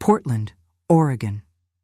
Portland, Oregon,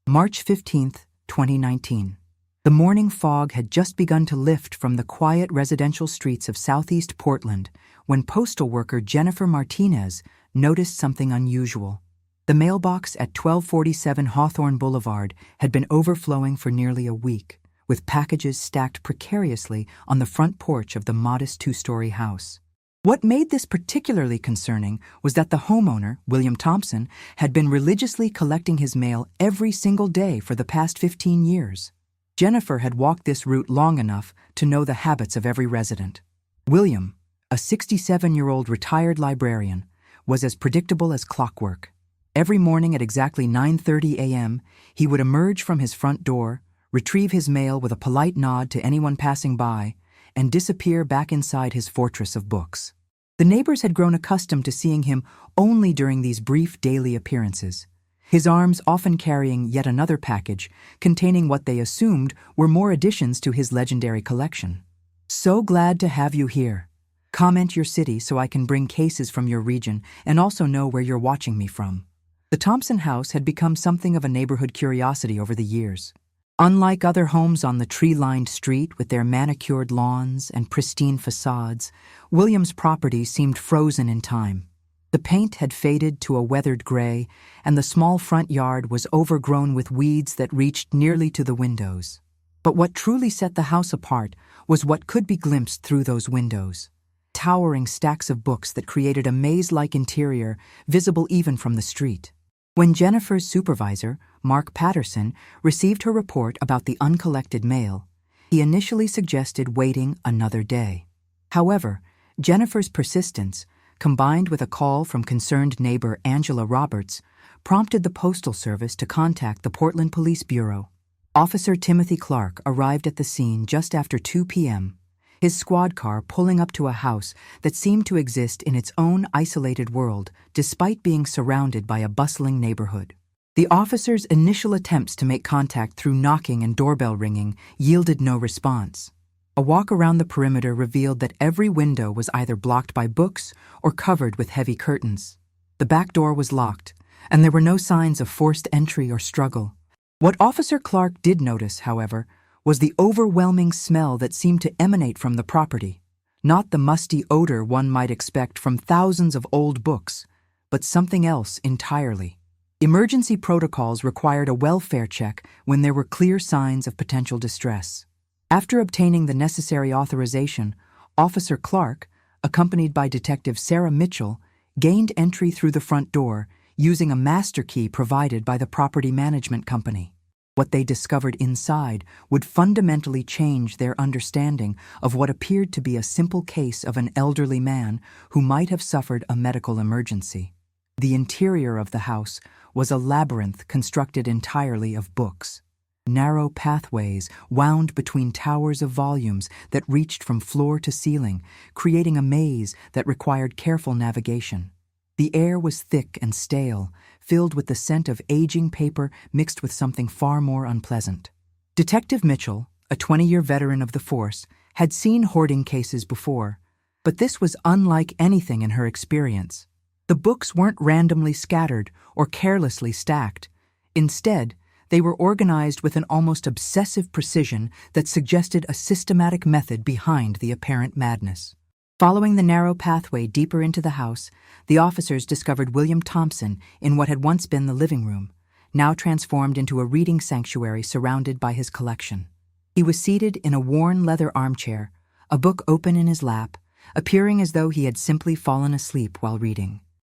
March 15th, 2019. The morning fog had just begun to lift from the quiet residential streets of southeast Portland when postal worker Jennifer Martinez noticed something unusual. The mailbox at 1247 Hawthorne Boulevard had been overflowing for nearly a week, with packages stacked precariously on the front porch of the modest two-story house. What made this particularly concerning was that the homeowner, William Thompson, had been religiously collecting his mail every single day for the past 15 years. Jennifer had walked this route long enough to know the habits of every resident. William, a 67-year-old retired librarian, was as predictable as clockwork. Every morning at exactly 9:30 a.m., he would emerge from his front door, retrieve his mail with a polite nod to anyone passing by, and disappear back inside his fortress of books. The neighbors had grown accustomed to seeing him only during these brief daily appearances, his arms often carrying yet another package containing what they assumed were more additions to his legendary collection. "So glad to have you here. Comment your city so I can bring cases from your region and also know where you're watching me from." The Thompson house had become something of a neighborhood curiosity over the years. Unlike other homes on the tree-lined street with their manicured lawns and pristine facades, William's property seemed frozen in time. The paint had faded to a weathered gray, and the small front yard was overgrown with weeds that reached nearly to the windows. But what truly set the house apart was what could be glimpsed through those windows. Towering stacks of books that created a maze-like interior visible even from the street. When Jennifer's supervisor, Mark Patterson, received her report about the uncollected mail, he initially suggested waiting another day. However, Jennifer's persistence, combined with a call from concerned neighbor Angela Roberts, prompted the Postal Service to contact the Portland Police Bureau. Officer Timothy Clark arrived at the scene just after 2 p.m., his squad car pulling up to a house that seemed to exist in its own isolated world despite being surrounded by a bustling neighborhood. The officers' initial attempts to make contact through knocking and doorbell ringing yielded no response. A walk around the perimeter revealed that every window was either blocked by books or covered with heavy curtains. The back door was locked, and there were no signs of forced entry or struggle. What Officer Clark did notice, however, was the overwhelming smell that seemed to emanate from the property. Not the musty odor one might expect from thousands of old books, but something else entirely. Emergency protocols required a welfare check when there were clear signs of potential distress. After obtaining the necessary authorization, Officer Clark, accompanied by Detective Sarah Mitchell, gained entry through the front door using a master key provided by the property management company. What they discovered inside would fundamentally change their understanding of what appeared to be a simple case of an elderly man who might have suffered a medical emergency. The interior of the house was a labyrinth constructed entirely of books. Narrow pathways wound between towers of volumes that reached from floor to ceiling, creating a maze that required careful navigation. The air was thick and stale, filled with the scent of aging paper mixed with something far more unpleasant. Detective Mitchell, a 20-year veteran of the force, had seen hoarding cases before, but this was unlike anything in her experience. The books weren't randomly scattered or carelessly stacked. Instead, they were organized with an almost obsessive precision that suggested a systematic method behind the apparent madness. Following the narrow pathway deeper into the house, the officers discovered William Thompson in what had once been the living room, now transformed into a reading sanctuary surrounded by his collection. He was seated in a worn leather armchair, a book open in his lap, appearing as though he had simply fallen asleep while reading.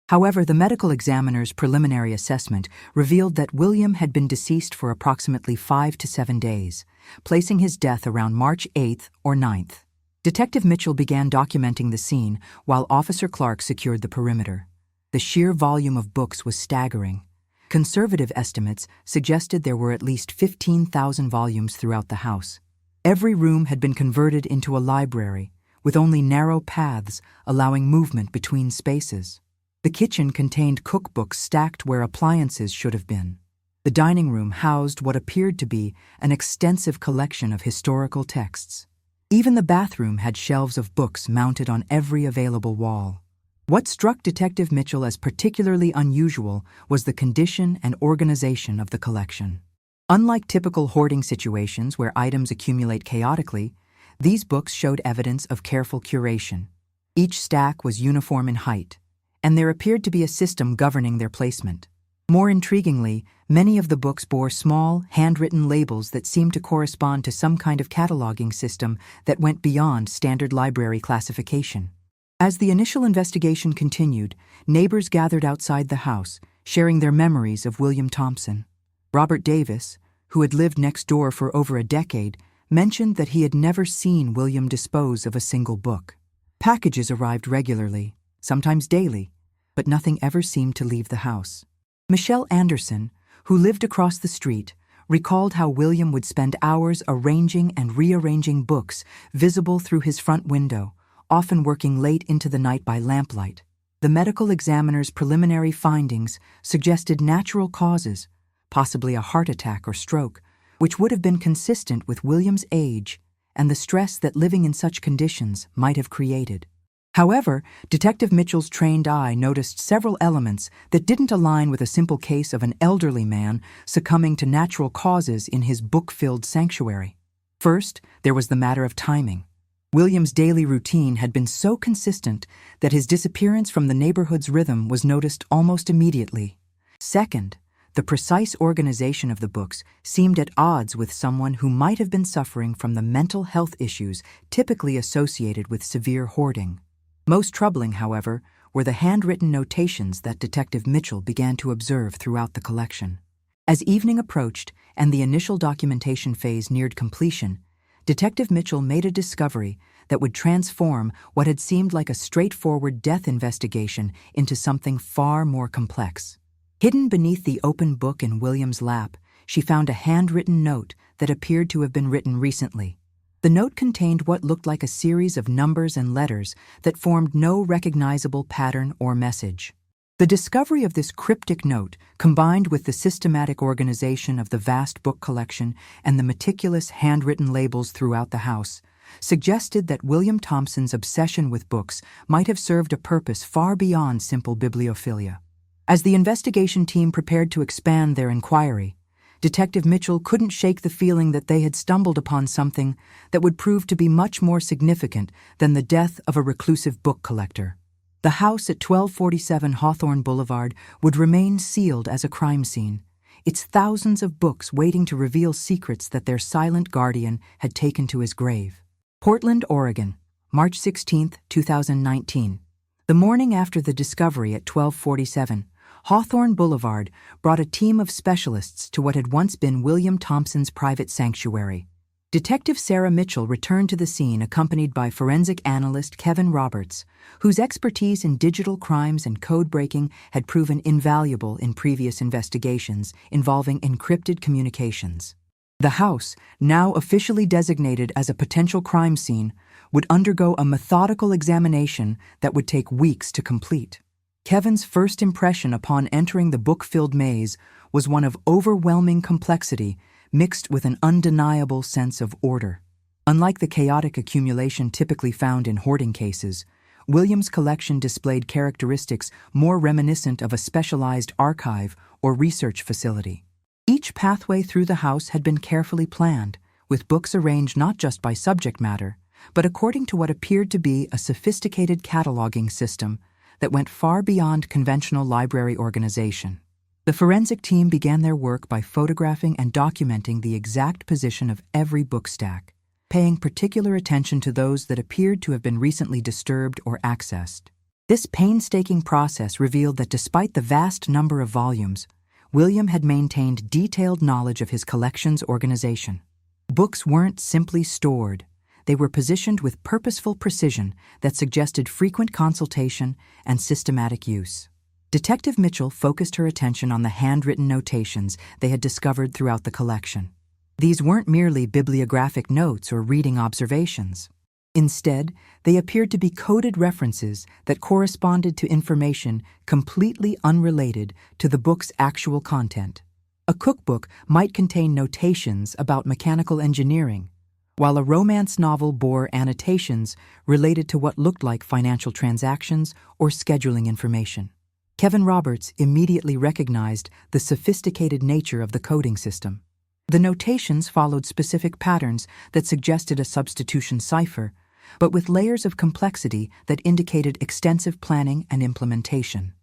However, the medical examiner's preliminary assessment revealed that William had been deceased for approximately 5 to 7 days, placing his death around March 8th or 9th. Detective Mitchell began documenting the scene while Officer Clark secured the perimeter. The sheer volume of books was staggering. Conservative estimates suggested there were at least 15,000 volumes throughout the house. Every room had been converted into a library, with only narrow paths allowing movement between spaces. The kitchen contained cookbooks stacked where appliances should have been. The dining room housed what appeared to be an extensive collection of historical texts. Even the bathroom had shelves of books mounted on every available wall. What struck Detective Mitchell as particularly unusual was the condition and organization of the collection. Unlike typical hoarding situations where items accumulate chaotically, these books showed evidence of careful curation. Each stack was uniform in height, and there appeared to be a system governing their placement. More intriguingly, many of the books bore small, handwritten labels that seemed to correspond to some kind of cataloging system that went beyond standard library classification. As the initial investigation continued, neighbors gathered outside the house, sharing their memories of William Thompson. Robert Davis, who had lived next door for over a decade, mentioned that he had never seen William dispose of a single book. Packages arrived regularly, sometimes daily, but nothing ever seemed to leave the house. Michelle Anderson, who lived across the street, recalled how William would spend hours arranging and rearranging books visible through his front window, often working late into the night by lamplight. The medical examiner's preliminary findings suggested natural causes, possibly a heart attack or stroke, which would have been consistent with William's age and the stress that living in such conditions might have created. However, Detective Mitchell's trained eye noticed several elements that didn't align with a simple case of an elderly man succumbing to natural causes in his book-filled sanctuary. First, there was the matter of timing. William's daily routine had been so consistent that his disappearance from the neighborhood's rhythm was noticed almost immediately. Second, the precise organization of the books seemed at odds with someone who might have been suffering from the mental health issues typically associated with severe hoarding. Most troubling, however, were the handwritten notations that Detective Mitchell began to observe throughout the collection. As evening approached and the initial documentation phase neared completion, Detective Mitchell made a discovery that would transform what had seemed like a straightforward death investigation into something far more complex. Hidden beneath the open book in William's lap, she found a handwritten note that appeared to have been written recently. The note contained what looked like a series of numbers and letters that formed no recognizable pattern or message. The discovery of this cryptic note, combined with the systematic organization of the vast book collection and the meticulous handwritten labels throughout the house, suggested that William Thompson's obsession with books might have served a purpose far beyond simple bibliophilia. As the investigation team prepared to expand their inquiry, Detective Mitchell couldn't shake the feeling that they had stumbled upon something that would prove to be much more significant than the death of a reclusive book collector. The house at 1247 Hawthorne Boulevard would remain sealed as a crime scene, its thousands of books waiting to reveal secrets that their silent guardian had taken to his grave. Portland, Oregon, March 16, 2019. The morning after the discovery at 1247, Hawthorne Boulevard brought a team of specialists to what had once been William Thompson's private sanctuary. Detective Sarah Mitchell returned to the scene accompanied by forensic analyst Kevin Roberts, whose expertise in digital crimes and code breaking had proven invaluable in previous investigations involving encrypted communications. The house, now officially designated as a potential crime scene, would undergo a methodical examination that would take weeks to complete. Kevin's first impression upon entering the book-filled maze was one of overwhelming complexity mixed with an undeniable sense of order. Unlike the chaotic accumulation typically found in hoarding cases, William's collection displayed characteristics more reminiscent of a specialized archive or research facility. Each pathway through the house had been carefully planned, with books arranged not just by subject matter, but according to what appeared to be a sophisticated cataloging system that went far beyond conventional library organization. The forensic team began their work by photographing and documenting the exact position of every book stack, paying particular attention to those that appeared to have been recently disturbed or accessed. This painstaking process revealed that despite the vast number of volumes, William had maintained detailed knowledge of his collection's organization. Books weren't simply stored. They were positioned with purposeful precision that suggested frequent consultation and systematic use. Detective Mitchell focused her attention on the handwritten notations they had discovered throughout the collection. These weren't merely bibliographic notes or reading observations. Instead, they appeared to be coded references that corresponded to information completely unrelated to the book's actual content. A cookbook might contain notations about mechanical engineering, while a romance novel bore annotations related to what looked like financial transactions or scheduling information. Kevin Roberts immediately recognized the sophisticated nature of the coding system. The notations followed specific patterns that suggested a substitution cipher, but with layers of complexity that indicated extensive planning and implementation.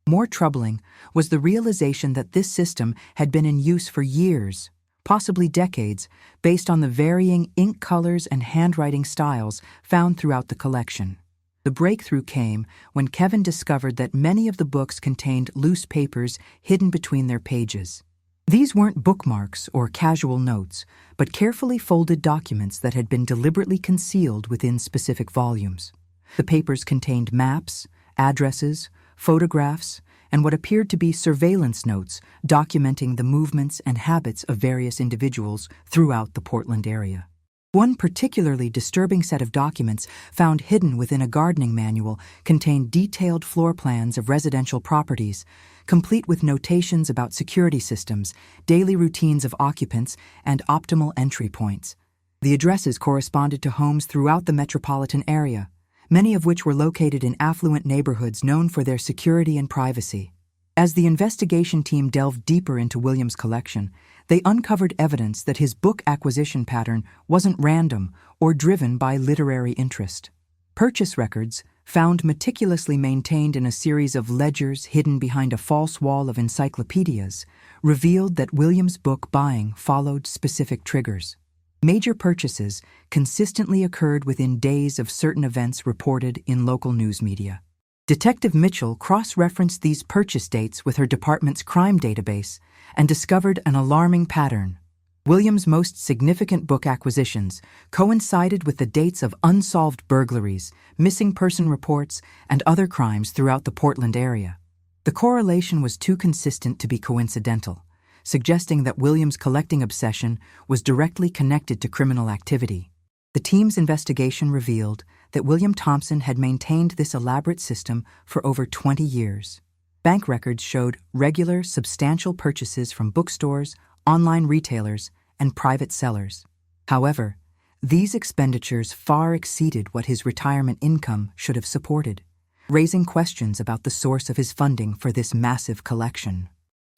More troubling was the realization that this system had been in use for years, possibly decades, based on the varying ink colors and handwriting styles found throughout the collection. The breakthrough came when Kevin discovered that many of the books contained loose papers hidden between their pages. These weren't bookmarks or casual notes, but carefully folded documents that had been deliberately concealed within specific volumes. The papers contained maps, addresses, photographs, and what appeared to be surveillance notes documenting the movements and habits of various individuals throughout the Portland area. One particularly disturbing set of documents found hidden within a gardening manual contained detailed floor plans of residential properties, complete with notations about security systems, daily routines of occupants, and optimal entry points. The addresses corresponded to homes throughout the metropolitan area, many of which were located in affluent neighborhoods known for their security and privacy. As the investigation team delved deeper into William's collection, they uncovered evidence that his book acquisition pattern wasn't random or driven by literary interest. Purchase records, found meticulously maintained in a series of ledgers hidden behind a false wall of encyclopedias, revealed that William's book buying followed specific triggers. Major purchases consistently occurred within days of certain events reported in local news media. Detective Mitchell cross-referenced these purchase dates with her department's crime database and discovered an alarming pattern. William's most significant book acquisitions coincided with the dates of unsolved burglaries, missing person reports, and other crimes throughout the Portland area. The correlation was too consistent to be coincidental, suggesting that William's collecting obsession was directly connected to criminal activity. The team's investigation revealed that William Thompson had maintained this elaborate system for over 20 years. Bank records showed regular, substantial purchases from bookstores, online retailers, and private sellers. However, these expenditures far exceeded what his retirement income should have supported, raising questions about the source of his funding for this massive collection.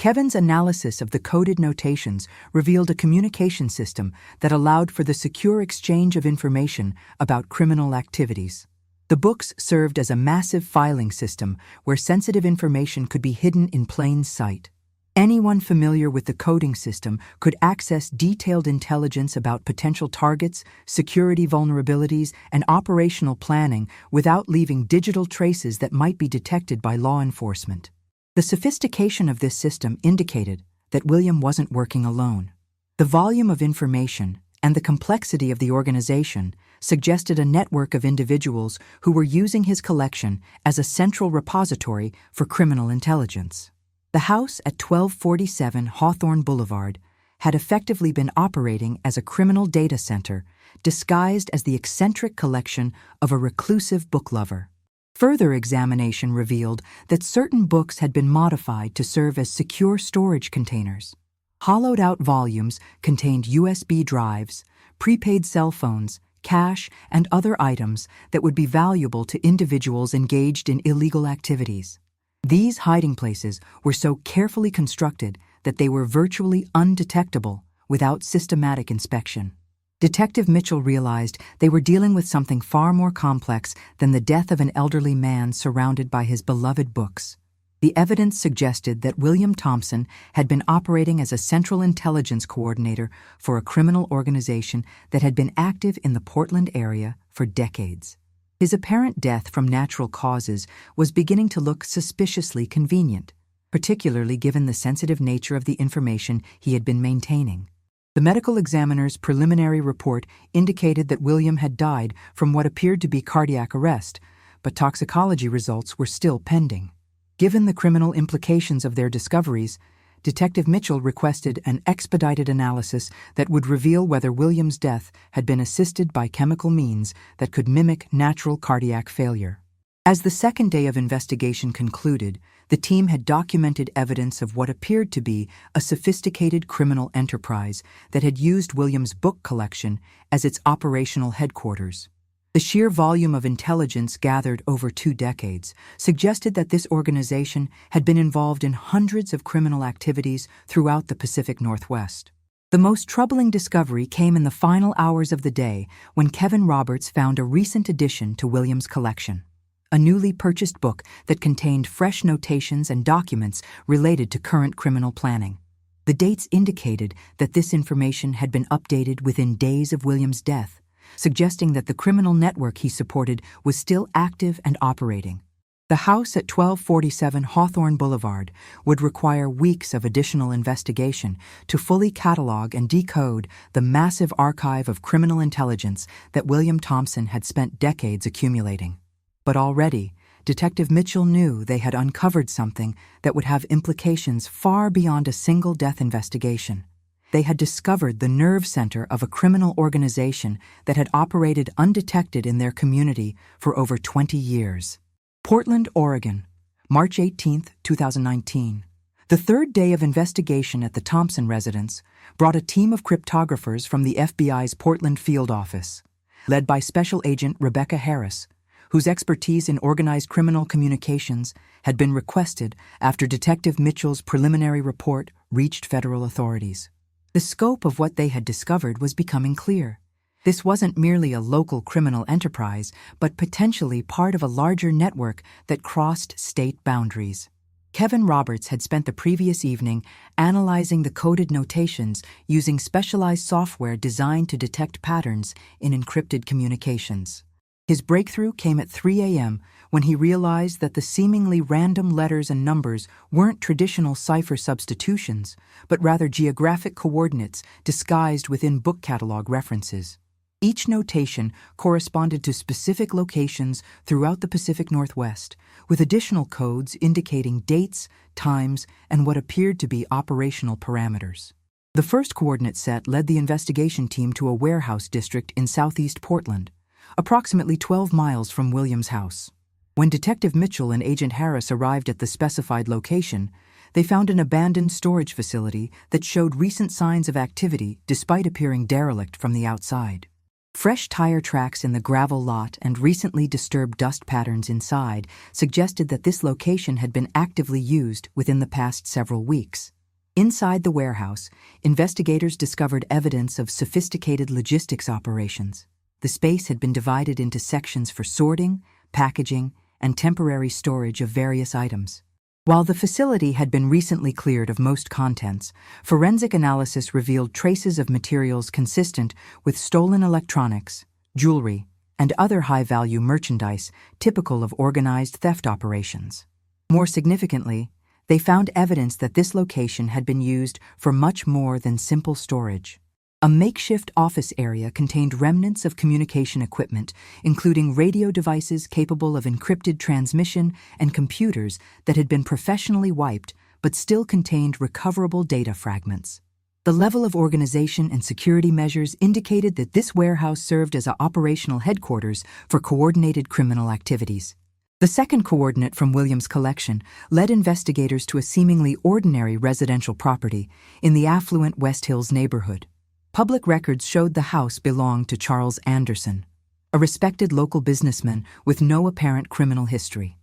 Kevin's analysis of the coded notations revealed a communication system that allowed for the secure exchange of information about criminal activities. The books served as a massive filing system where sensitive information could be hidden in plain sight. Anyone familiar with the coding system could access detailed intelligence about potential targets, security vulnerabilities, and operational planning without leaving digital traces that might be detected by law enforcement. The sophistication of this system indicated that William wasn't working alone. The volume of information and the complexity of the organization suggested a network of individuals who were using his collection as a central repository for criminal intelligence. The house at 1247 Hawthorne Boulevard had effectively been operating as a criminal data center, disguised as the eccentric collection of a reclusive book lover. Further examination revealed that certain books had been modified to serve as secure storage containers. Hollowed-out volumes contained USB drives, prepaid cell phones, cash, and other items that would be valuable to individuals engaged in illegal activities. These hiding places were so carefully constructed that they were virtually undetectable without systematic inspection. Detective Mitchell realized they were dealing with something far more complex than the death of an elderly man surrounded by his beloved books. The evidence suggested that William Thompson had been operating as a central intelligence coordinator for a criminal organization that had been active in the Portland area for decades. His apparent death from natural causes was beginning to look suspiciously convenient, particularly given the sensitive nature of the information he had been maintaining. The medical examiner's preliminary report indicated that William had died from what appeared to be cardiac arrest, but toxicology results were still pending. Given the criminal implications of their discoveries, Detective Mitchell requested an expedited analysis that would reveal whether William's death had been assisted by chemical means that could mimic natural cardiac failure. As the second day of investigation concluded, the team had documented evidence of what appeared to be a sophisticated criminal enterprise that had used William's book collection as its operational headquarters. The sheer volume of intelligence gathered over 2 decades suggested that this organization had been involved in hundreds of criminal activities throughout the Pacific Northwest. The most troubling discovery came in the final hours of the day when Kevin Roberts found a recent addition to William's collection. A newly purchased book that contained fresh notations and documents related to current criminal planning. The dates indicated that this information had been updated within days of William's death, suggesting that the criminal network he supported was still active and operating. The house at 1247 Hawthorne Boulevard would require weeks of additional investigation to fully catalog and decode the massive archive of criminal intelligence that William Thompson had spent decades accumulating. But already, Detective Mitchell knew they had uncovered something that would have implications far beyond a single death investigation. They had discovered the nerve center of a criminal organization that had operated undetected in their community for over 20 years. Portland, Oregon, March 18, 2019. The third day of investigation at the Thompson residence brought a team of cryptographers from the FBI's Portland field office, led by Special Agent Rebecca Harris, whose expertise in organized criminal communications had been requested after Detective Mitchell's preliminary report reached federal authorities. The scope of what they had discovered was becoming clear. This wasn't merely a local criminal enterprise, but potentially part of a larger network that crossed state boundaries. Kevin Roberts had spent the previous evening analyzing the coded notations using specialized software designed to detect patterns in encrypted communications. His breakthrough came at 3 a.m. when he realized that the seemingly random letters and numbers weren't traditional cipher substitutions, but rather geographic coordinates disguised within book catalog references. Each notation corresponded to specific locations throughout the Pacific Northwest, with additional codes indicating dates, times, and what appeared to be operational parameters. The first coordinate set led the investigation team to a warehouse district in southeast Portland, approximately 12 miles from William's house. When Detective Mitchell and Agent Harris arrived at the specified location, they found an abandoned storage facility that showed recent signs of activity despite appearing derelict from the outside. Fresh tire tracks in the gravel lot and recently disturbed dust patterns inside suggested that this location had been actively used within the past several weeks. Inside the warehouse, investigators discovered evidence of sophisticated logistics operations. The space had been divided into sections for sorting, packaging, and temporary storage of various items. While the facility had been recently cleared of most contents, forensic analysis revealed traces of materials consistent with stolen electronics, jewelry, and other high-value merchandise typical of organized theft operations. More significantly, they found evidence that this location had been used for much more than simple storage. A makeshift office area contained remnants of communication equipment, including radio devices capable of encrypted transmission and computers that had been professionally wiped but still contained recoverable data fragments. The level of organization and security measures indicated that this warehouse served as an operational headquarters for coordinated criminal activities. The second coordinate from William's collection led investigators to a seemingly ordinary residential property in the affluent West Hills neighborhood. Public records showed the house belonged to Charles Anderson, a respected local businessman with no apparent criminal history.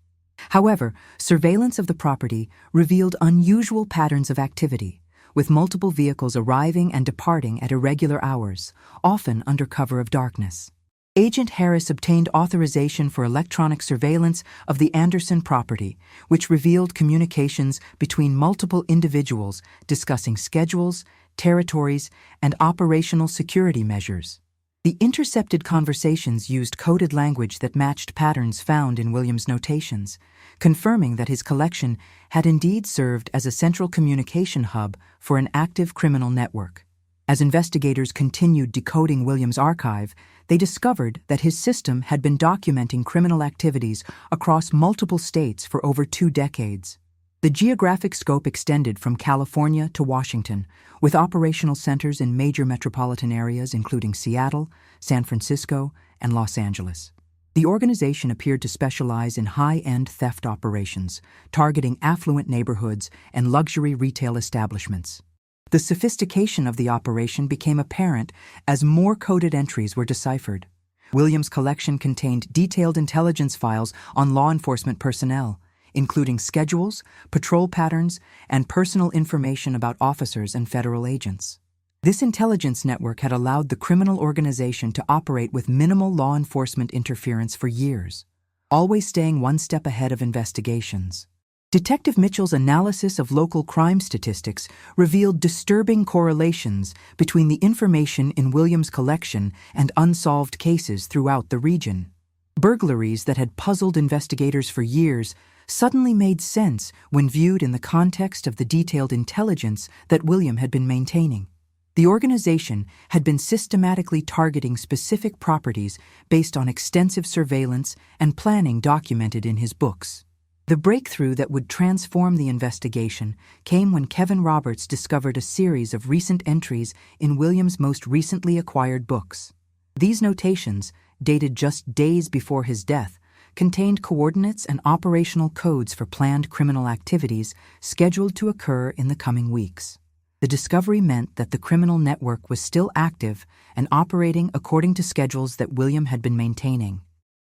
However, surveillance of the property revealed unusual patterns of activity, with multiple vehicles arriving and departing at irregular hours, often under cover of darkness. Agent Harris obtained authorization for electronic surveillance of the Anderson property, which revealed communications between multiple individuals discussing schedules, territories, and operational security measures. The intercepted conversations used coded language that matched patterns found in William's notations, confirming that his collection had indeed served as a central communication hub for an active criminal network. As investigators continued decoding William's archive, they discovered that his system had been documenting criminal activities across multiple states for over 2 decades. The geographic scope extended from California to Washington, with operational centers in major metropolitan areas including Seattle, San Francisco, and Los Angeles. The organization appeared to specialize in high-end theft operations, targeting affluent neighborhoods and luxury retail establishments. The sophistication of the operation became apparent as more coded entries were deciphered. Williams' collection contained detailed intelligence files on law enforcement personnel, including schedules, patrol patterns, and personal information about officers and federal agents. This intelligence network had allowed the criminal organization to operate with minimal law enforcement interference for years, always staying one step ahead of investigations. Detective Mitchell's analysis of local crime statistics revealed disturbing correlations between the information in Williams' collection and unsolved cases throughout the region. Burglaries that had puzzled investigators for years suddenly made sense when viewed in the context of the detailed intelligence that William had been maintaining. The organization had been systematically targeting specific properties based on extensive surveillance and planning documented in his books. The breakthrough that would transform the investigation came when Kevin Roberts discovered a series of recent entries in Williams' most recently acquired books. These notations, dated just days before his death, contained coordinates and operational codes for planned criminal activities scheduled to occur in the coming weeks. The discovery meant that the criminal network was still active and operating according to schedules that William had been maintaining.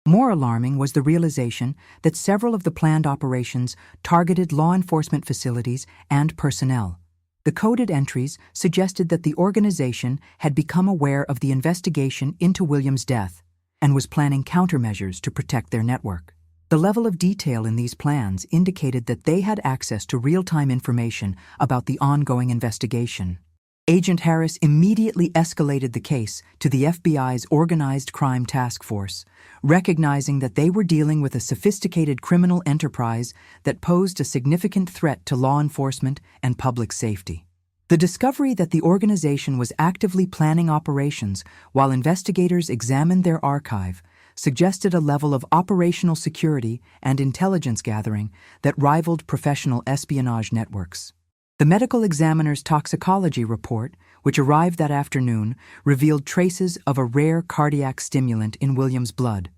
More alarming was the realization that several of the planned operations targeted law enforcement facilities and personnel. The coded entries suggested that the organization had become aware of the investigation into Williams' death and was planning countermeasures to protect their network. The level of detail in these plans indicated that they had access to real-time information about the ongoing investigation. Agent Harris immediately escalated the case to the FBI's Organized Crime Task Force, recognizing that they were dealing with a sophisticated criminal enterprise that posed a significant threat to law enforcement and public safety. The discovery that the organization was actively planning operations while investigators examined their archive suggested a level of operational security and intelligence gathering that rivaled professional espionage networks. The medical examiner's toxicology report, which arrived that afternoon, revealed traces of a rare cardiac stimulant in Williams' blood,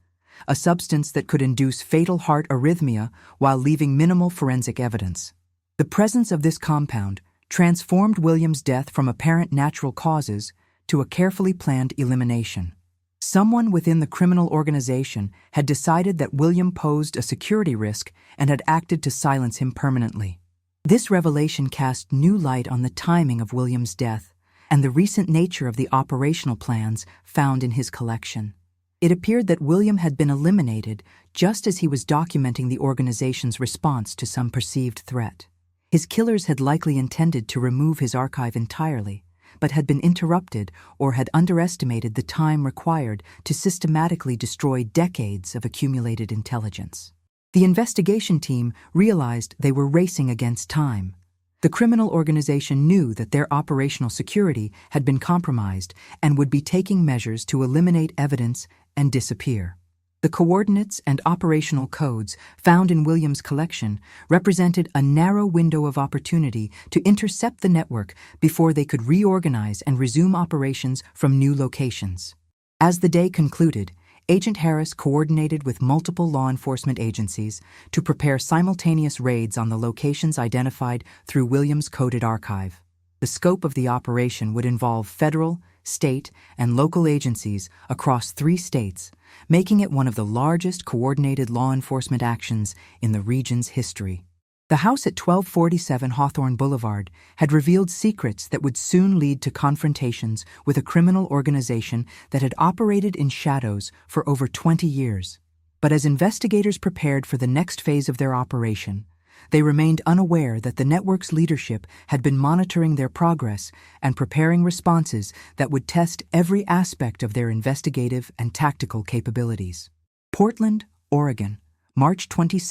a substance that could induce fatal heart arrhythmia while leaving minimal forensic evidence. The presence of this compound transformed Williams' death from apparent natural causes to a carefully planned elimination. Someone within the criminal organization had decided that William posed a security risk and had acted to silence him permanently. This revelation cast new light on the timing of Williams' death and the recent nature of the operational plans found in his collection. It appeared that William had been eliminated just as he was documenting the organization's response to some perceived threat. His killers had likely intended to remove his archive entirely, but had been interrupted or had underestimated the time required to systematically destroy decades of accumulated intelligence. The investigation team realized they were racing against time. The criminal organization knew that their operational security had been compromised and would be taking measures to eliminate evidence and disappear. The coordinates and operational codes found in Williams' collection represented a narrow window of opportunity to intercept the network before they could reorganize and resume operations from new locations. As the day concluded, Agent Harris coordinated with multiple law enforcement agencies to prepare simultaneous raids on the locations identified through Williams' coded archive. The scope of the operation would involve federal, state, and local agencies across 3 states, making it one of the largest coordinated law enforcement actions in the region's history. The house at 1247 Hawthorne Boulevard had revealed secrets that would soon lead to confrontations with a criminal organization that had operated in shadows for over 20 years. But as investigators prepared for the next phase of their operation, they remained unaware that the network's leadership had been monitoring their progress and preparing responses that would test every aspect of their investigative and tactical capabilities. Portland, Oregon, March 22,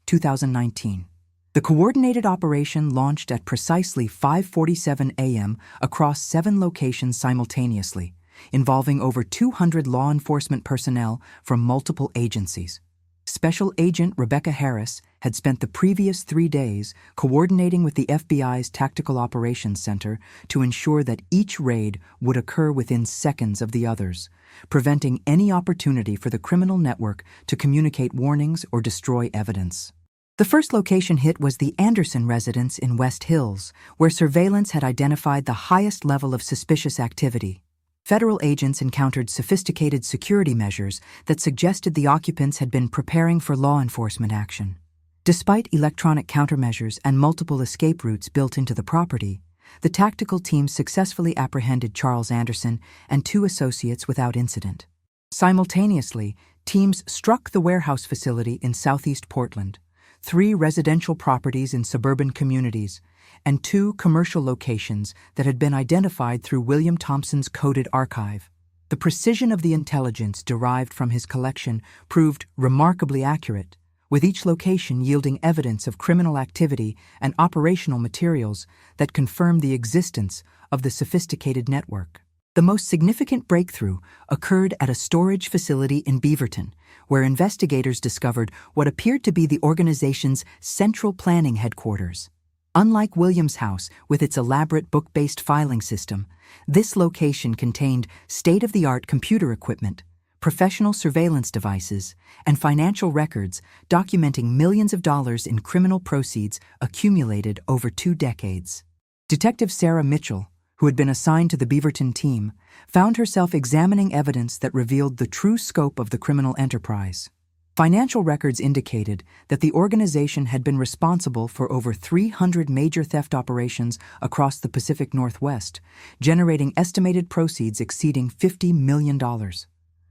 2019. The coordinated operation launched at precisely 5:47 a.m. across 7 locations simultaneously, involving over 200 law enforcement personnel from multiple agencies. Special Agent Rebecca Harris had spent the previous 3 days coordinating with the FBI's Tactical Operations Center to ensure that each raid would occur within seconds of the others, preventing any opportunity for the criminal network to communicate warnings or destroy evidence. The first location hit was the Anderson residence in West Hills, where surveillance had identified the highest level of suspicious activity. Federal agents encountered sophisticated security measures that suggested the occupants had been preparing for law enforcement action. Despite electronic countermeasures and multiple escape routes built into the property, the tactical team successfully apprehended Charles Anderson and 2 associates without incident. Simultaneously, teams struck the warehouse facility in southeast Portland, 3 residential properties in suburban communities, and 2 commercial locations that had been identified through William Thompson's coded archive. The precision of the intelligence derived from his collection proved remarkably accurate, with each location yielding evidence of criminal activity and operational materials that confirmed the existence of the sophisticated network. The most significant breakthrough occurred at a storage facility in Beaverton, where investigators discovered what appeared to be the organization's central planning headquarters. Unlike Williams' house, with its elaborate book-based filing system, this location contained state-of-the-art computer equipment, professional surveillance devices, and financial records documenting millions of dollars in criminal proceeds accumulated over 2 decades. Detective Sarah Mitchell, who had been assigned to the Beaverton team, found herself examining evidence that revealed the true scope of the criminal enterprise. Financial records indicated that the organization had been responsible for over 300 major theft operations across the Pacific Northwest, generating estimated proceeds exceeding $50 million.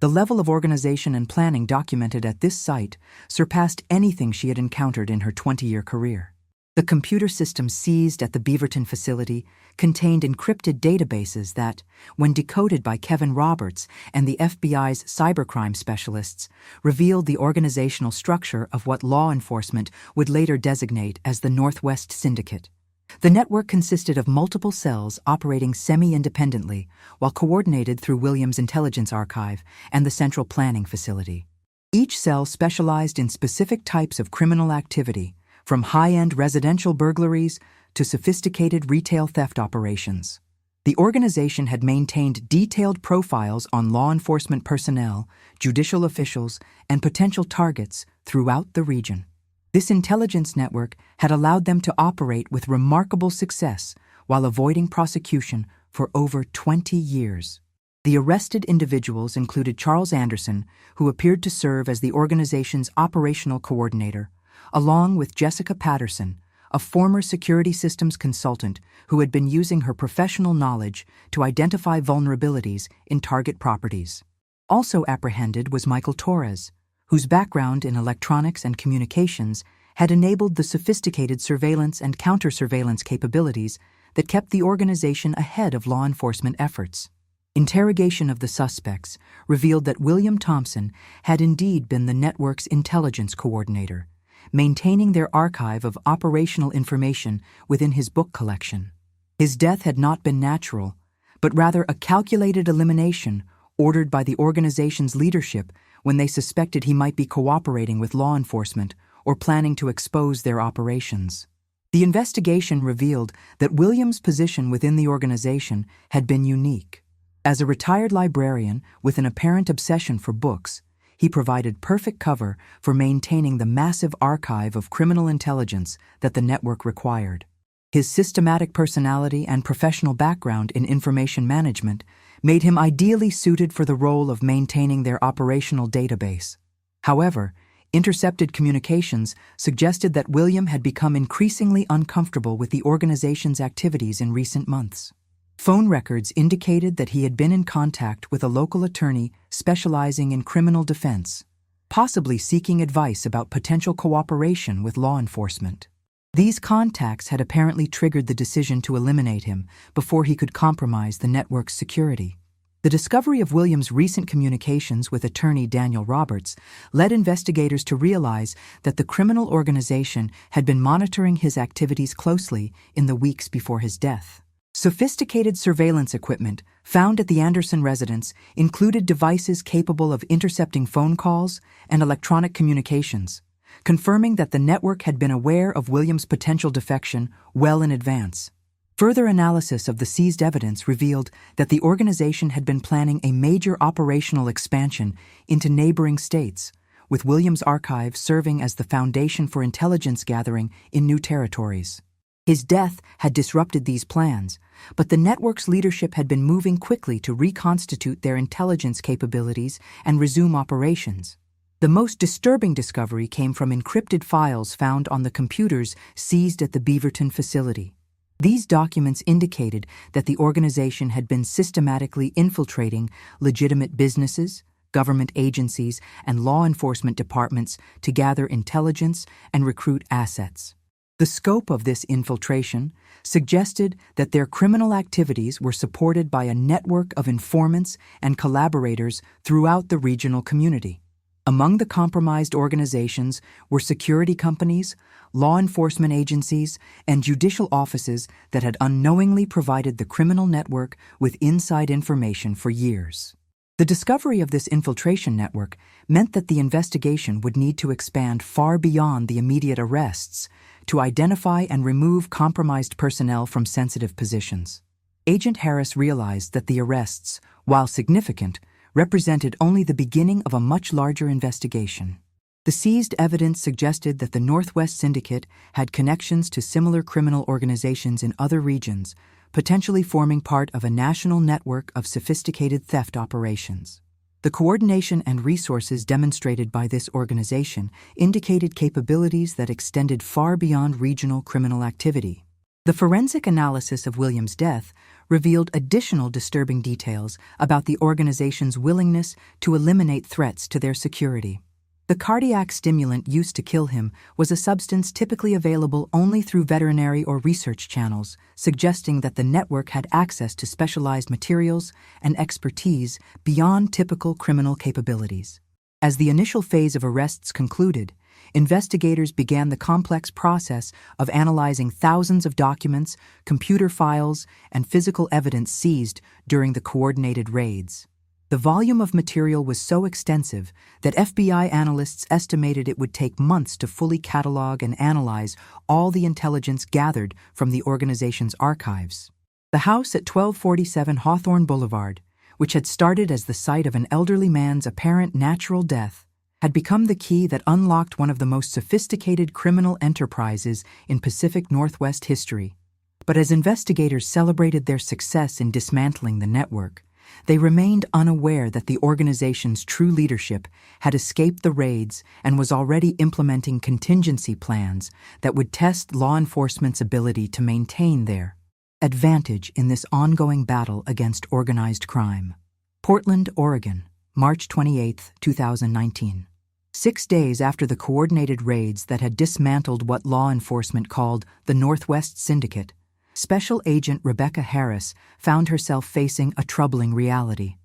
The level of organization and planning documented at this site surpassed anything she had encountered in her 20-year career. The computer system seized at the Beaverton facility contained encrypted databases that, when decoded by Kevin Roberts and the FBI's cybercrime specialists, revealed the organizational structure of what law enforcement would later designate as the Northwest Syndicate. The network consisted of multiple cells operating semi-independently while coordinated through Williams' intelligence archive and the central planning facility. Each cell specialized in specific types of criminal activity, from high-end residential burglaries to sophisticated retail theft operations. The organization had maintained detailed profiles on law enforcement personnel, judicial officials, and potential targets throughout the region. This intelligence network had allowed them to operate with remarkable success while avoiding prosecution for over 20 years. The arrested individuals included Charles Anderson, who appeared to serve as the organization's operational coordinator, along with Jessica Patterson, a former security systems consultant who had been using her professional knowledge to identify vulnerabilities in target properties. Also apprehended was Michael Torres, whose background in electronics and communications had enabled the sophisticated surveillance and counter-surveillance capabilities that kept the organization ahead of law enforcement efforts. Interrogation of the suspects revealed that William Thompson had indeed been the network's intelligence coordinator, maintaining their archive of operational information within his book collection. His death had not been natural, but rather a calculated elimination ordered by the organization's leadership when they suspected he might be cooperating with law enforcement or planning to expose their operations. The investigation revealed that Williams' position within the organization had been unique. As a retired librarian with an apparent obsession for books, he provided perfect cover for maintaining the massive archive of criminal intelligence that the network required. His systematic personality and professional background in information management made him ideally suited for the role of maintaining their operational database. However, intercepted communications suggested that William had become increasingly uncomfortable with the organization's activities in recent months. Phone records indicated that he had been in contact with a local attorney specializing in criminal defense, possibly seeking advice about potential cooperation with law enforcement. These contacts had apparently triggered the decision to eliminate him before he could compromise the network's security. The discovery of Williams' recent communications with attorney Daniel Roberts led investigators to realize that the criminal organization had been monitoring his activities closely in the weeks before his death. Sophisticated surveillance equipment found at the Anderson residence included devices capable of intercepting phone calls and electronic communications, confirming that the network had been aware of William's potential defection well in advance. Further analysis of the seized evidence revealed that the organization had been planning a major operational expansion into neighboring states, with William's archive serving as the foundation for intelligence gathering in new territories. His death had disrupted these plans, but the network's leadership had been moving quickly to reconstitute their intelligence capabilities and resume operations. The most disturbing discovery came from encrypted files found on the computers seized at the Beaverton facility. These documents indicated that the organization had been systematically infiltrating legitimate businesses, government agencies, and law enforcement departments to gather intelligence and recruit assets. The scope of this infiltration suggested that their criminal activities were supported by a network of informants and collaborators throughout the regional community. Among the compromised organizations were security companies, law enforcement agencies, and judicial offices that had unknowingly provided the criminal network with inside information for years. The discovery of this infiltration network meant that the investigation would need to expand far beyond the immediate arrests to identify and remove compromised personnel from sensitive positions. Agent Harris realized that the arrests, while significant, represented only the beginning of a much larger investigation. The seized evidence suggested that the Northwest Syndicate had connections to similar criminal organizations in other regions, potentially forming part of a national network of sophisticated theft operations. The coordination and resources demonstrated by this organization indicated capabilities that extended far beyond regional criminal activity. The forensic analysis of William's death revealed additional disturbing details about the organization's willingness to eliminate threats to their security. The cardiac stimulant used to kill him was a substance typically available only through veterinary or research channels, suggesting that the network had access to specialized materials and expertise beyond typical criminal capabilities. As the initial phase of arrests concluded, investigators began the complex process of analyzing thousands of documents, computer files, and physical evidence seized during the coordinated raids. The volume of material was so extensive that FBI analysts estimated it would take months to fully catalog and analyze all the intelligence gathered from the organization's archives. The house at 1247 Hawthorne Boulevard, which had started as the site of an elderly man's apparent natural death, had become the key that unlocked one of the most sophisticated criminal enterprises in Pacific Northwest history. But as investigators celebrated their success in dismantling the network, they remained unaware that the organization's true leadership had escaped the raids and was already implementing contingency plans that would test law enforcement's ability to maintain their advantage in this ongoing battle against organized crime. Portland, Oregon, March 28, 2019. 6 days after the coordinated raids that had dismantled what law enforcement called the Northwest Syndicate, Special Agent Rebecca Harris found herself facing a troubling reality.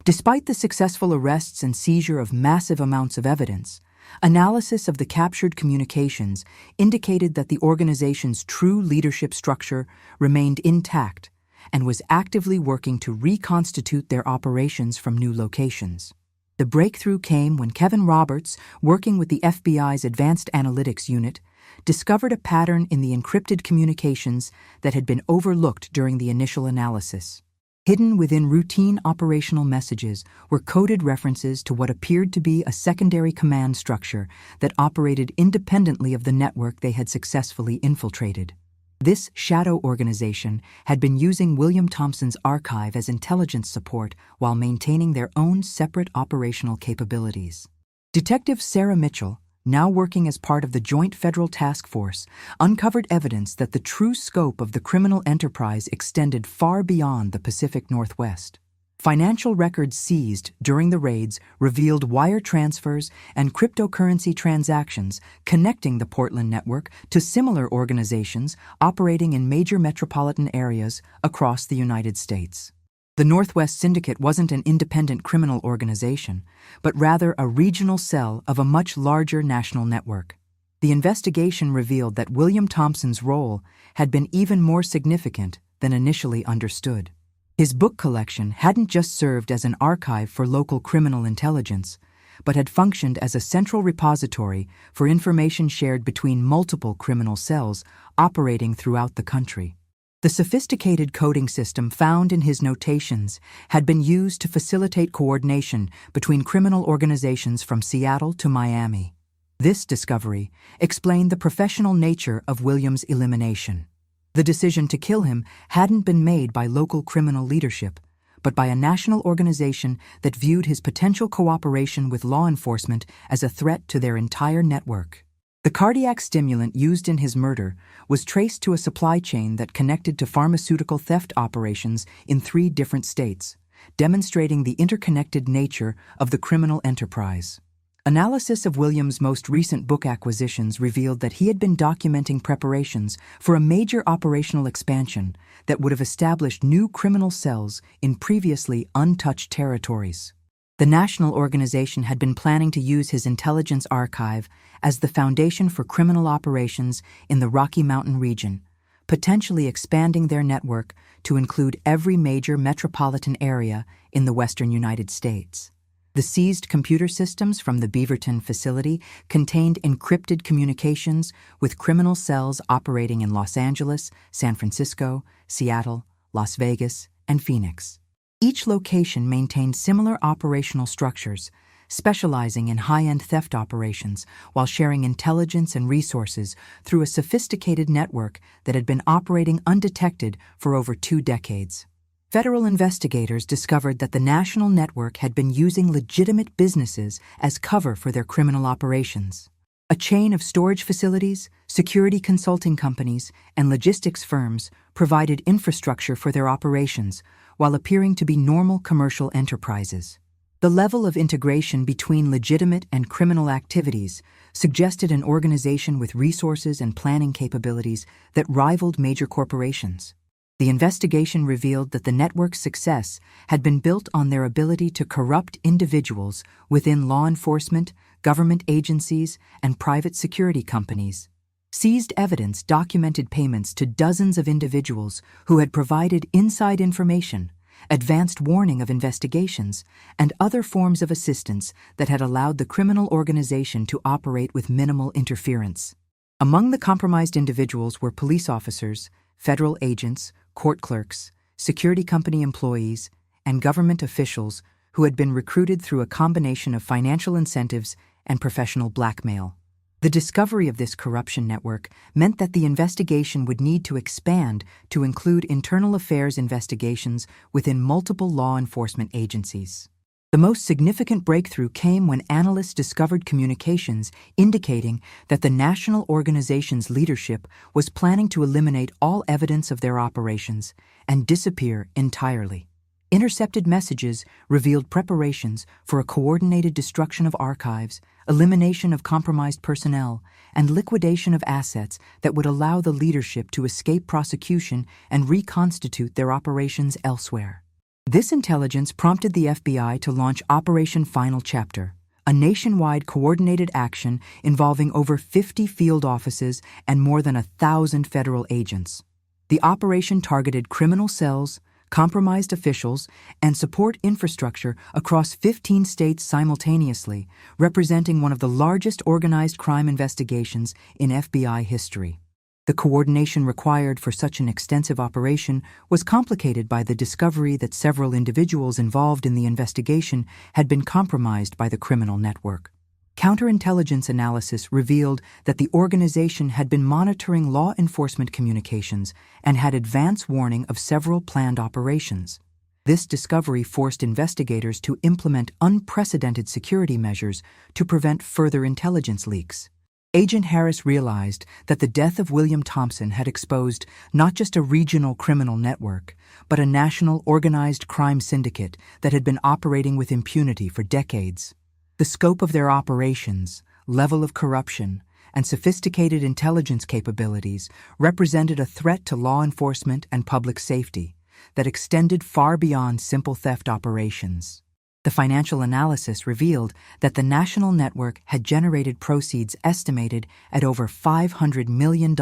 Despite the successful arrests and seizure of massive amounts of evidence, analysis of the captured communications indicated that the organization's true leadership structure remained intact and was actively working to reconstitute their operations from new locations. The breakthrough came when Kevin Roberts, working with the FBI's Advanced Analytics Unit, discovered a pattern in the encrypted communications that had been overlooked during the initial analysis. Hidden within routine operational messages were coded references to what appeared to be a secondary command structure that operated independently of the network they had successfully infiltrated. This shadow organization had been using William Thompson's archive as intelligence support while maintaining their own separate operational capabilities. Detective Sarah Mitchell, now working as part of the Joint Federal Task Force, uncovered evidence that the true scope of the criminal enterprise extended far beyond the Pacific Northwest. Financial records seized during the raids revealed wire transfers and cryptocurrency transactions connecting the Portland network to similar organizations operating in major metropolitan areas across the United States. The Northwest Syndicate wasn't an independent criminal organization, but rather a regional cell of a much larger national network. The investigation revealed that William Thompson's role had been even more significant than initially understood. His book collection hadn't just served as an archive for local criminal intelligence, but had functioned as a central repository for information shared between multiple criminal cells operating throughout the country. The sophisticated coding system found in his notations had been used to facilitate coordination between criminal organizations from Seattle to Miami. This discovery explained the professional nature of William's elimination. The decision to kill him hadn't been made by local criminal leadership, but by a national organization that viewed his potential cooperation with law enforcement as a threat to their entire network. The cardiac stimulant used in his murder was traced to a supply chain that connected to pharmaceutical theft operations in 3 different states, demonstrating the interconnected nature of the criminal enterprise. Analysis of William's most recent book acquisitions revealed that he had been documenting preparations for a major operational expansion that would have established new criminal cells in previously untouched territories. The national organization had been planning to use his intelligence archive as the foundation for criminal operations in the Rocky Mountain region, potentially expanding their network to include every major metropolitan area in the western United States. The seized computer systems from the Beaverton facility contained encrypted communications with criminal cells operating in Los Angeles, San Francisco, Seattle, Las Vegas, and Phoenix. Each location maintained similar operational structures, specializing in high-end theft operations while sharing intelligence and resources through a sophisticated network that had been operating undetected for over 2 decades. Federal investigators discovered that the national network had been using legitimate businesses as cover for their criminal operations. A chain of storage facilities, security consulting companies, and logistics firms provided infrastructure for their operations while appearing to be normal commercial enterprises. The level of integration between legitimate and criminal activities suggested an organization with resources and planning capabilities that rivaled major corporations. The investigation revealed that the network's success had been built on their ability to corrupt individuals within law enforcement, government agencies, and private security companies. Seized evidence documented payments to dozens of individuals who had provided inside information, advanced warning of investigations, and other forms of assistance that had allowed the criminal organization to operate with minimal interference. Among the compromised individuals were police officers, federal agents, court clerks, security company employees, and government officials who had been recruited through a combination of financial incentives and professional blackmail. The discovery of this corruption network meant that the investigation would need to expand to include internal affairs investigations within multiple law enforcement agencies. The most significant breakthrough came when analysts discovered communications indicating that the national organization's leadership was planning to eliminate all evidence of their operations and disappear entirely. Intercepted messages revealed preparations for a coordinated destruction of archives, elimination of compromised personnel, and liquidation of assets that would allow the leadership to escape prosecution and reconstitute their operations elsewhere. This intelligence prompted the FBI to launch Operation Final Chapter, a nationwide coordinated action involving over 50 field offices and more than 1,000 federal agents. The operation targeted criminal cells, compromised officials, and support infrastructure across 15 states simultaneously, representing one of the largest organized crime investigations in FBI history. The coordination required for such an extensive operation was complicated by the discovery that several individuals involved in the investigation had been compromised by the criminal network. Counterintelligence analysis revealed that the organization had been monitoring law enforcement communications and had advance warning of several planned operations. This discovery forced investigators to implement unprecedented security measures to prevent further intelligence leaks. Agent Harris realized that the death of William Thompson had exposed not just a regional criminal network, but a national organized crime syndicate that had been operating with impunity for decades. The scope of their operations, level of corruption, and sophisticated intelligence capabilities represented a threat to law enforcement and public safety that extended far beyond simple theft operations. The financial analysis revealed that the national network had generated proceeds estimated at over $500 million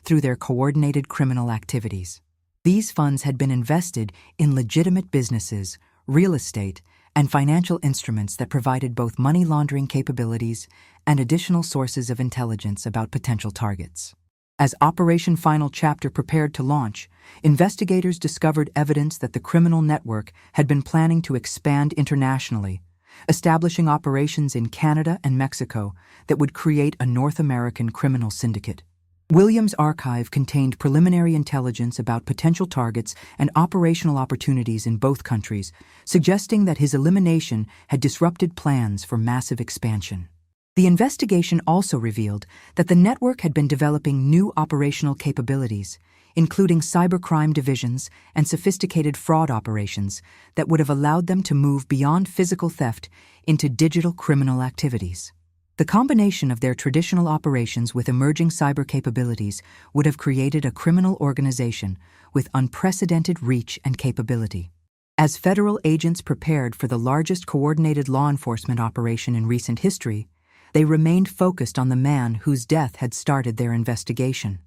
through their coordinated criminal activities. These funds had been invested in legitimate businesses, real estate, and financial instruments that provided both money laundering capabilities and additional sources of intelligence about potential targets. As Operation Final Chapter prepared to launch, investigators discovered evidence that the criminal network had been planning to expand internationally, establishing operations in Canada and Mexico that would create a North American criminal syndicate. William's archive contained preliminary intelligence about potential targets and operational opportunities in both countries, suggesting that his elimination had disrupted plans for massive expansion. The investigation also revealed that the network had been developing new operational capabilities, including cybercrime divisions and sophisticated fraud operations that would have allowed them to move beyond physical theft into digital criminal activities. The combination of their traditional operations with emerging cyber capabilities would have created a criminal organization with unprecedented reach and capability. As federal agents prepared for the largest coordinated law enforcement operation in recent history, they remained focused on the man whose death had started their investigation.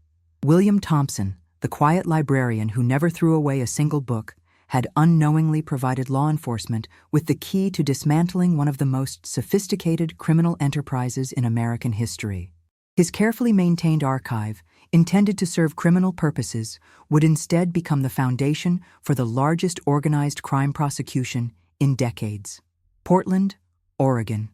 William Thompson, the quiet librarian who never threw away a single book, had unknowingly provided law enforcement with the key to dismantling one of the most sophisticated criminal enterprises in American history. His carefully maintained archive, intended to serve criminal purposes, would instead become the foundation for the largest organized crime prosecution in decades. Portland, Oregon,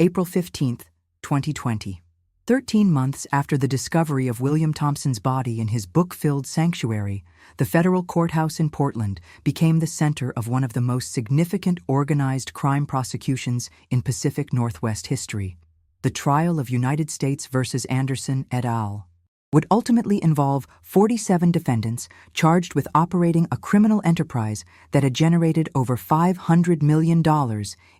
April 15, 2020. 13 months after the discovery of William Thompson's body in his book-filled sanctuary, the federal courthouse in Portland became the center of one of the most significant organized crime prosecutions in Pacific Northwest history. The trial of United States versus Anderson et al. Would ultimately involve 47 defendants charged with operating a criminal enterprise that had generated over $500 million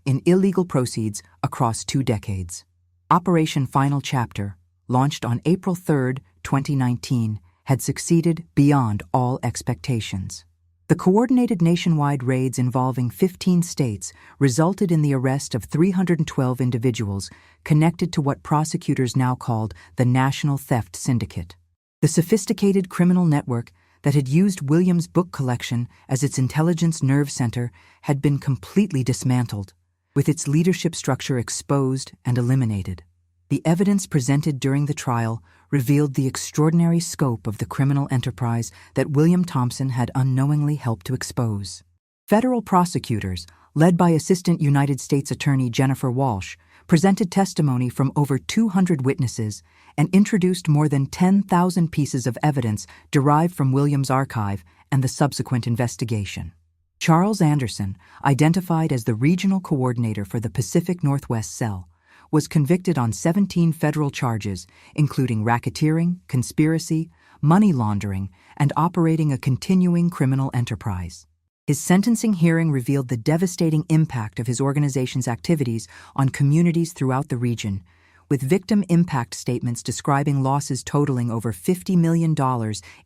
in illegal proceeds across 2 decades. Operation Final Chapter, launched on April 3, 2019, had succeeded beyond all expectations. The coordinated nationwide raids involving 15 states resulted in the arrest of 312 individuals connected to what prosecutors now called the National Theft Syndicate. The sophisticated criminal network that had used William's book collection as its intelligence nerve center had been completely dismantled, with its leadership structure exposed and eliminated. The evidence presented during the trial revealed the extraordinary scope of the criminal enterprise that William Thompson had unknowingly helped to expose. Federal prosecutors, led by Assistant United States Attorney Jennifer Walsh, presented testimony from over 200 witnesses and introduced more than 10,000 pieces of evidence derived from William's archive and the subsequent investigation. Charles Anderson, identified as the regional coordinator for the Pacific Northwest Cell, was convicted on 17 federal charges, including racketeering, conspiracy, money laundering, and operating a continuing criminal enterprise. His sentencing hearing revealed the devastating impact of his organization's activities on communities throughout the region, with victim impact statements describing losses totaling over $50 million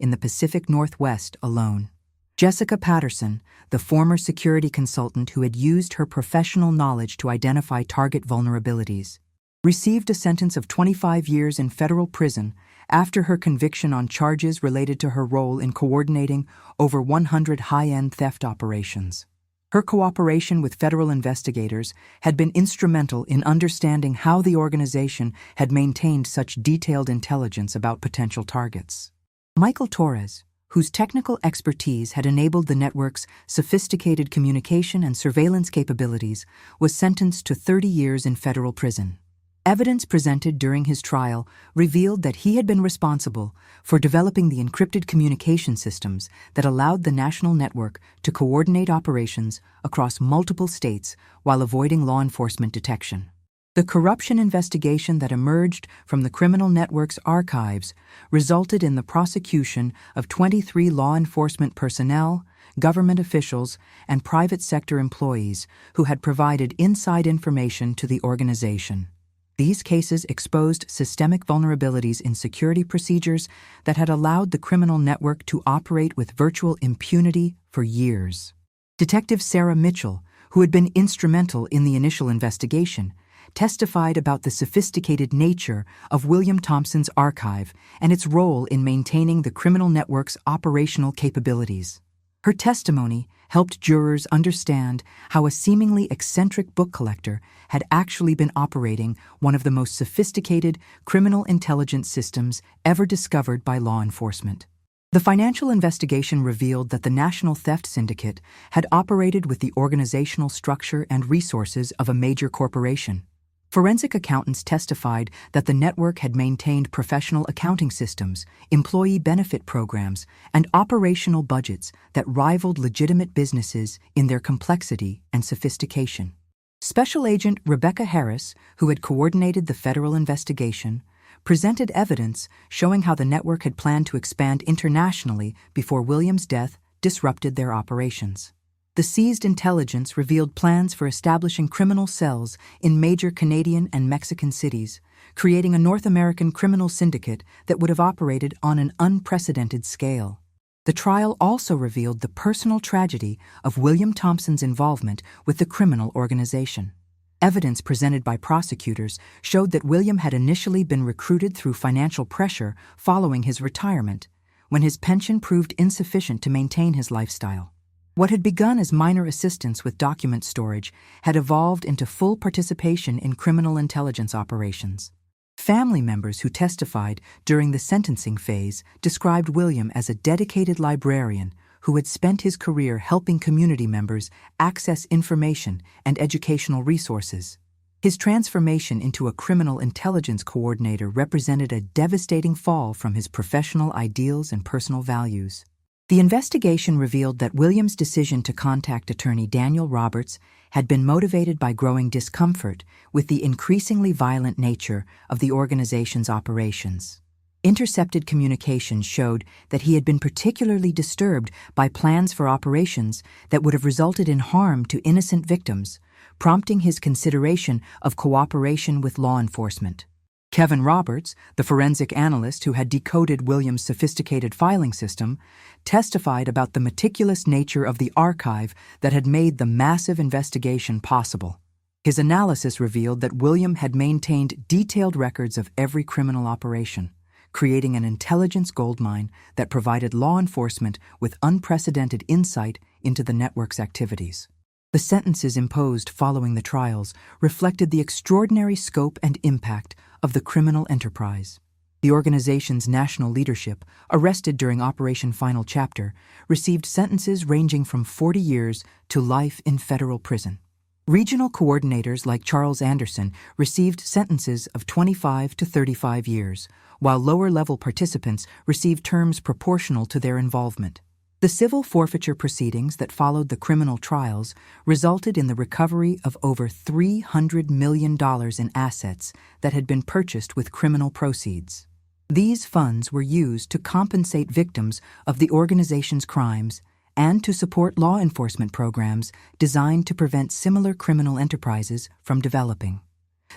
in the Pacific Northwest alone. Jessica Patterson, the former security consultant who had used her professional knowledge to identify target vulnerabilities, received a sentence of 25 years in federal prison after her conviction on charges related to her role in coordinating over 100 high-end theft operations. Her cooperation with federal investigators had been instrumental in understanding how the organization had maintained such detailed intelligence about potential targets. Michael Torres, whose technical expertise had enabled the network's sophisticated communication and surveillance capabilities, was sentenced to 30 years in federal prison. Evidence presented during his trial revealed that he had been responsible for developing the encrypted communication systems that allowed the national network to coordinate operations across multiple states while avoiding law enforcement detection. The corruption investigation that emerged from the criminal network's archives resulted in the prosecution of 23 law enforcement personnel, government officials, and private sector employees who had provided inside information to the organization. These cases exposed systemic vulnerabilities in security procedures that had allowed the criminal network to operate with virtual impunity for years. Detective Sarah Mitchell, who had been instrumental in the initial investigation, testified about the sophisticated nature of William Thompson's archive and its role in maintaining the criminal network's operational capabilities. Her testimony helped jurors understand how a seemingly eccentric book collector had actually been operating one of the most sophisticated criminal intelligence systems ever discovered by law enforcement. The financial investigation revealed that the National Theft Syndicate had operated with the organizational structure and resources of a major corporation. Forensic accountants testified that the network had maintained professional accounting systems, employee benefit programs, and operational budgets that rivaled legitimate businesses in their complexity and sophistication. Special Agent Rebecca Harris, who had coordinated the federal investigation, presented evidence showing how the network had planned to expand internationally before William's death disrupted their operations. The seized intelligence revealed plans for establishing criminal cells in major Canadian and Mexican cities, creating a North American criminal syndicate that would have operated on an unprecedented scale. The trial also revealed the personal tragedy of William Thompson's involvement with the criminal organization. Evidence presented by prosecutors showed that William had initially been recruited through financial pressure following his retirement, when his pension proved insufficient to maintain his lifestyle. What had begun as minor assistance with document storage had evolved into full participation in criminal intelligence operations. Family members who testified during the sentencing phase described William as a dedicated librarian who had spent his career helping community members access information and educational resources. His transformation into a criminal intelligence coordinator represented a devastating fall from his professional ideals and personal values. The investigation revealed that William's decision to contact attorney Daniel Roberts had been motivated by growing discomfort with the increasingly violent nature of the organization's operations. Intercepted communications showed that he had been particularly disturbed by plans for operations that would have resulted in harm to innocent victims, prompting his consideration of cooperation with law enforcement. Kevin Roberts, the forensic analyst who had decoded William's sophisticated filing system, testified about the meticulous nature of the archive that had made the massive investigation possible. His analysis revealed that William had maintained detailed records of every criminal operation, creating an intelligence goldmine that provided law enforcement with unprecedented insight into the network's activities. The sentences imposed following the trials reflected the extraordinary scope and impact of the criminal enterprise. The organization's national leadership, arrested during Operation Final Chapter, received sentences ranging from 40 years to life in federal prison. Regional coordinators like Charles Anderson received sentences of 25 to 35 years, while lower-level participants received terms proportional to their involvement. The civil forfeiture proceedings that followed the criminal trials resulted in the recovery of over $300 million in assets that had been purchased with criminal proceeds. These funds were used to compensate victims of the organization's crimes and to support law enforcement programs designed to prevent similar criminal enterprises from developing.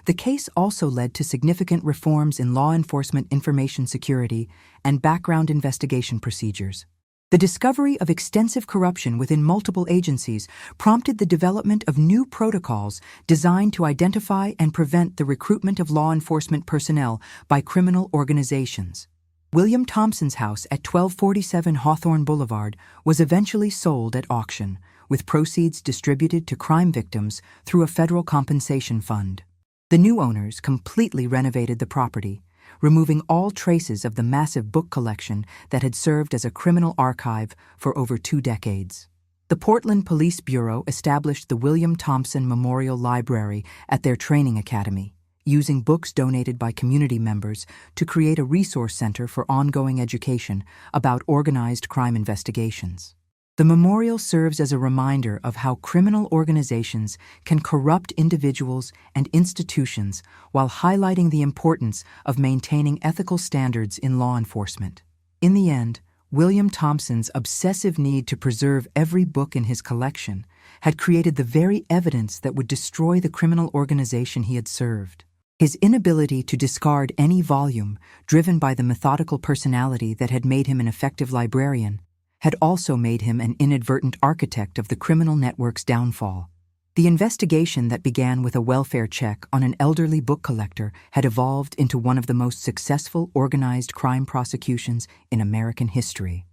The case also led to significant reforms in law enforcement information security and background investigation procedures. The discovery of extensive corruption within multiple agencies prompted the development of new protocols designed to identify and prevent the recruitment of law enforcement personnel by criminal organizations. William Thompson's house at 1247 Hawthorne Boulevard was eventually sold at auction, with proceeds distributed to crime victims through a federal compensation fund. The new owners completely renovated the property, removing all traces of the massive book collection that had served as a criminal archive for over 2 decades. The Portland Police Bureau established the William Thompson Memorial Library at their training academy, using books donated by community members to create a resource center for ongoing education about organized crime investigations. The memorial serves as a reminder of how criminal organizations can corrupt individuals and institutions while highlighting the importance of maintaining ethical standards in law enforcement. In the end, William Thompson's obsessive need to preserve every book in his collection had created the very evidence that would destroy the criminal organization he had served. His inability to discard any volume, driven by the methodical personality that had made him an effective librarian, had also made him an inadvertent architect of the criminal network's downfall. The investigation that began with a welfare check on an elderly book collector had evolved into one of the most successful organized crime prosecutions in American history.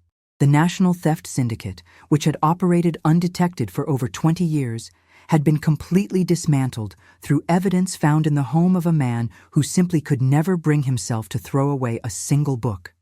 The National Theft Syndicate, which had operated undetected for over 20 years, had been completely dismantled through evidence found in the home of a man who simply could never bring himself to throw away a single book.